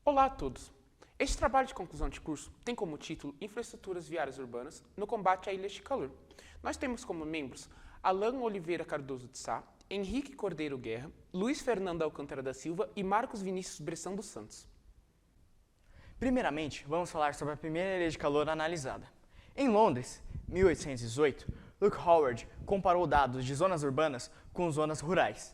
Olá a todos! Este trabalho de conclusão de curso tem como título Infraestruturas Viárias Urbanas no Combate a Ilhas de Calor. Nós temos como membros Alan Oliveira Cardoso de Sá, Henrique Cordeiro Guerra, Luiz Fernando Alcântara da Silva e Marcos Vinícius Bressan dos Santos. Primeiramente, vamos falar sobre a primeira ilha de calor analisada. Em Londres, 1818, Luke Howard comparou dados de zonas urbanas com zonas rurais.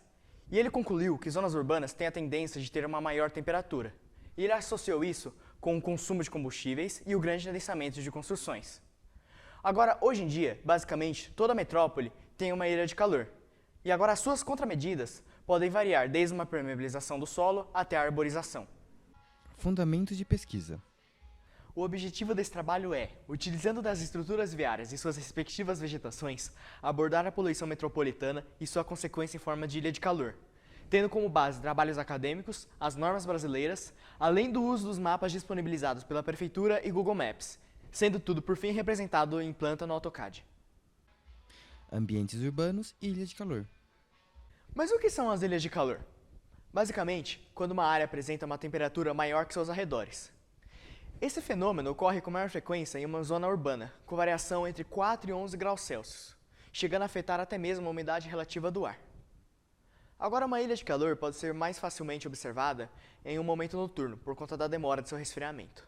E ele concluiu que zonas urbanas têm a tendência de ter uma maior temperatura. E ele associou isso com o consumo de combustíveis e o grande adensamento de construções. Agora, hoje em dia, basicamente, toda metrópole tem uma ilha de calor. E agora as suas contramedidas podem variar desde uma permeabilização do solo até a arborização. Fundamentos de pesquisa. O objetivo desse trabalho é, utilizando das estruturas viárias e suas respectivas vegetações, abordar a poluição metropolitana e sua consequência em forma de ilha de calor, tendo como base trabalhos acadêmicos, as normas brasileiras, além do uso dos mapas disponibilizados pela Prefeitura e Google Maps, sendo tudo por fim representado em planta no AutoCAD. Ambientes urbanos e ilhas de calor. Mas o que são as ilhas de calor? Basicamente, quando uma área apresenta uma temperatura maior que seus arredores. Esse fenômeno ocorre com maior frequência em uma zona urbana, com variação entre 4 e 11 graus Celsius, chegando a afetar até mesmo a umidade relativa do ar. Agora, uma ilha de calor pode ser mais facilmente observada em um momento noturno, por conta da demora de seu resfriamento.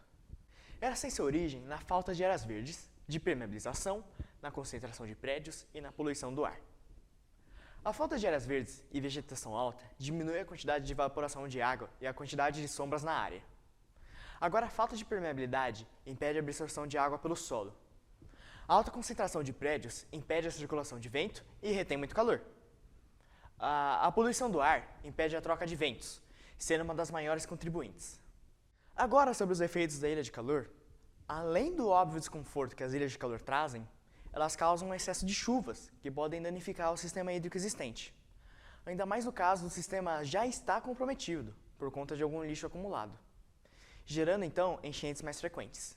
Ela tem sua origem na falta de áreas verdes, de permeabilização, na concentração de prédios e na poluição do ar. A falta de áreas verdes e vegetação alta diminui a quantidade de evaporação de água e a quantidade de sombras na área. Agora, a falta de permeabilidade impede a absorção de água pelo solo. A alta concentração de prédios impede a circulação de vento e retém muito calor. A poluição do ar impede a troca de ventos, sendo uma das maiores contribuintes. Agora, sobre os efeitos da ilha de calor, além do óbvio desconforto que as ilhas de calor trazem, elas causam um excesso de chuvas, que podem danificar o sistema hídrico existente. Ainda mais no caso do sistema já está comprometido, por conta de algum lixo acumulado, gerando então enchentes mais frequentes.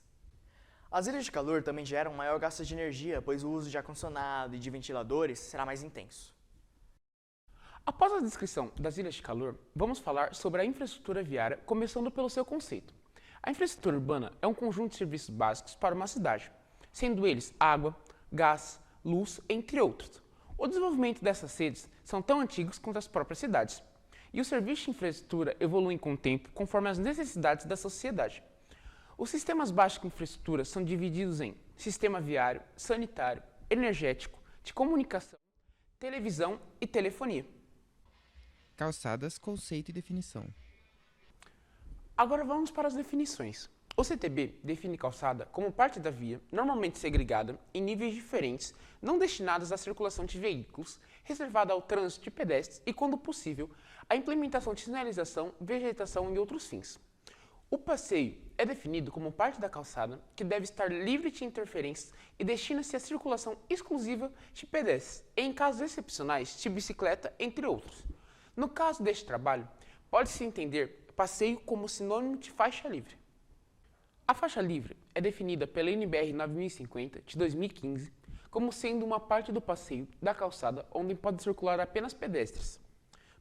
As ilhas de calor também geram maior gasto de energia, pois o uso de ar-condicionado e de ventiladores será mais intenso. Após a descrição das ilhas de calor, vamos falar sobre a infraestrutura viária, começando pelo seu conceito. A infraestrutura urbana é um conjunto de serviços básicos para uma cidade, sendo eles água, gás, luz, entre outros. O desenvolvimento dessas redes são tão antigos quanto as próprias cidades, e os serviços de infraestrutura evoluem com o tempo conforme as necessidades da sociedade. Os sistemas básicos de infraestrutura são divididos em sistema viário, sanitário, energético, de comunicação, televisão e telefonia. Calçadas, conceito e definição. Agora vamos para as definições. O CTB define calçada como parte da via, normalmente segregada, em níveis diferentes, não destinadas à circulação de veículos, reservada ao trânsito de pedestres e, quando possível, à implementação de sinalização, vegetação e outros fins. O passeio é definido como parte da calçada que deve estar livre de interferências e destina-se à circulação exclusiva de pedestres, e, em casos excepcionais, de bicicleta, entre outros. No caso deste trabalho, pode-se entender passeio como sinônimo de faixa livre. A faixa livre é definida pela NBR 9050 de 2015 como sendo uma parte do passeio da calçada onde pode circular apenas pedestres.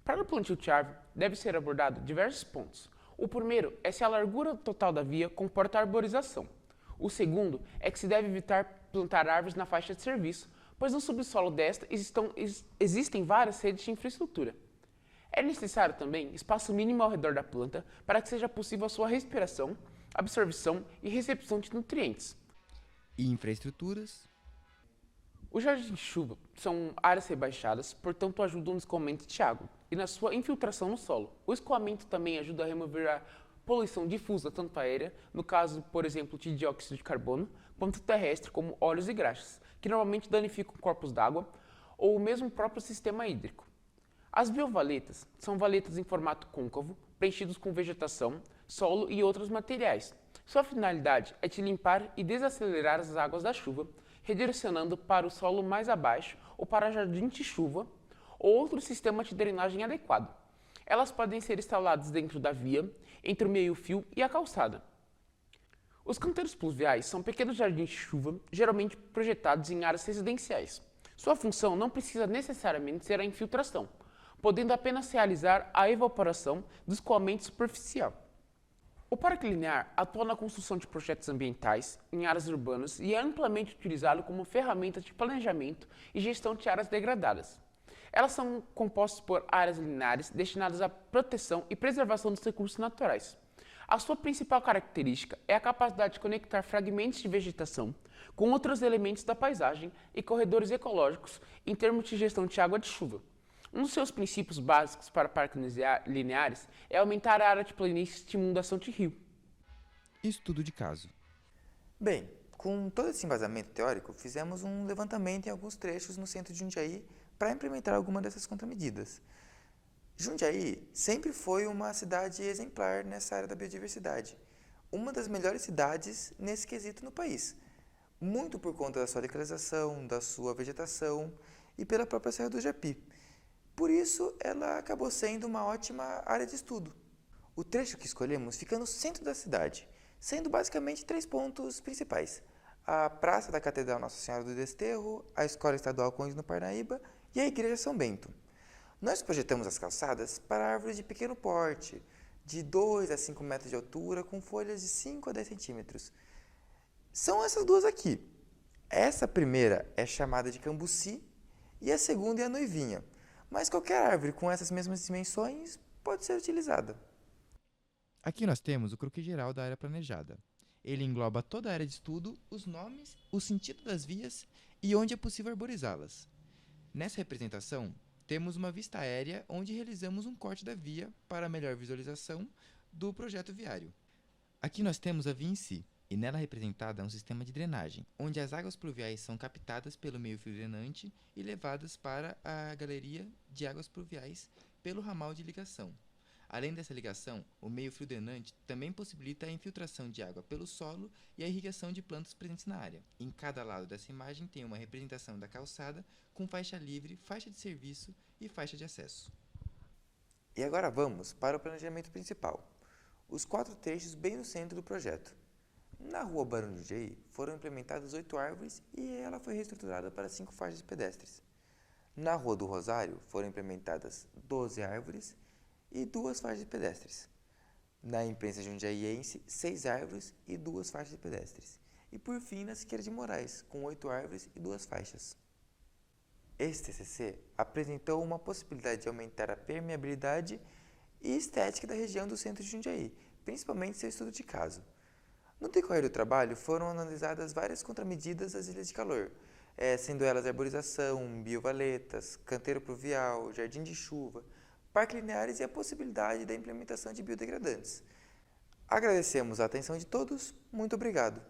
Para o plantio de árvore, deve ser abordado diversos pontos. O primeiro é se a largura total da via comporta arborização. O segundo é que se deve evitar plantar árvores na faixa de serviço, pois no subsolo desta existem várias redes de infraestrutura. É necessário também espaço mínimo ao redor da planta para que seja possível a sua respiração, absorção e recepção de nutrientes. E infraestruturas. Os jardins de chuva são áreas rebaixadas, portanto ajudam no escoamento de água e na sua infiltração no solo. O escoamento também ajuda a remover a poluição difusa, tanto aérea, no caso, por exemplo, de dióxido de carbono, quanto terrestre, como óleos e graxas, que normalmente danificam corpos d'água ou o mesmo próprio sistema hídrico. As biovaletas são valetas em formato côncavo, preenchidos com vegetação, solo e outros materiais. Sua finalidade é de limpar e desacelerar as águas da chuva, redirecionando para o solo mais abaixo ou para jardim de chuva ou outro sistema de drenagem adequado. Elas podem ser instaladas dentro da via, entre o meio-fio e a calçada. Os canteiros pluviais são pequenos jardins de chuva, geralmente projetados em áreas residenciais. Sua função não precisa necessariamente ser a infiltração, podendo apenas realizar a evaporação do escoamento superficial. O Parque Linear atua na construção de projetos ambientais em áreas urbanas e é amplamente utilizado como ferramenta de planejamento e gestão de áreas degradadas. Elas são compostas por áreas lineares destinadas à proteção e preservação dos recursos naturais. A sua principal característica é a capacidade de conectar fragmentos de vegetação com outros elementos da paisagem e corredores ecológicos em termos de gestão de água de chuva. Um dos seus princípios básicos para parques lineares é aumentar a área de planície de inundação de rio. Estudo de caso. Bem, com todo esse embasamento teórico, fizemos um levantamento em alguns trechos no centro de Jundiaí para implementar alguma dessas contramedidas. Jundiaí sempre foi uma cidade exemplar nessa área da biodiversidade, uma das melhores cidades nesse quesito no país, muito por conta da sua localização, da sua vegetação e pela própria Serra do Japi. Por isso, ela acabou sendo uma ótima área de estudo. O trecho que escolhemos fica no centro da cidade, sendo basicamente 3 pontos principais: a Praça da Catedral Nossa Senhora do Desterro, a Escola Estadual Conde no Parnaíba e a Igreja São Bento. Nós projetamos as calçadas para árvores de pequeno porte, de 2 a 5 metros de altura, com folhas de 5 a 10 centímetros. São essas duas aqui. Essa primeira é chamada de cambuci e a segunda é a noivinha. Mas qualquer árvore com essas mesmas dimensões pode ser utilizada. Aqui nós temos o croquis geral da área planejada. Ele engloba toda a área de estudo, os nomes, o sentido das vias e onde é possível arborizá-las. Nessa representação, temos uma vista aérea onde realizamos um corte da via para melhor visualização do projeto viário. Aqui nós temos a via em si, e nela representada é um sistema de drenagem, onde as águas pluviais são captadas pelo meio-fio drenante e levadas para a galeria de águas pluviais pelo ramal de ligação. Além dessa ligação, o meio-fio drenante também possibilita a infiltração de água pelo solo e a irrigação de plantas presentes na área. Em cada lado dessa imagem tem uma representação da calçada com faixa livre, faixa de serviço e faixa de acesso. E agora vamos para o planejamento principal, os 4 trechos bem no centro do projeto. Na rua Barão de Jundiaí foram implementadas 8 árvores e ela foi reestruturada para 5 faixas de pedestres. Na Rua do Rosário foram implementadas 12 árvores e 2 faixas de pedestres. Na Imprensa Jundiaiense, 6 árvores e 2 faixas de pedestres. E por fim na Siqueira de Moraes, com 8 árvores e 2 faixas. Esse TCC apresentou uma possibilidade de aumentar a permeabilidade e estética da região do centro de Jundiaí, principalmente seu estudo de caso. No decorrer do trabalho, foram analisadas várias contramedidas das ilhas de calor, sendo elas arborização, biovaletas, canteiro pluvial, jardim de chuva, parques lineares e a possibilidade da implementação de biodegradantes. Agradecemos a atenção de todos, muito obrigado.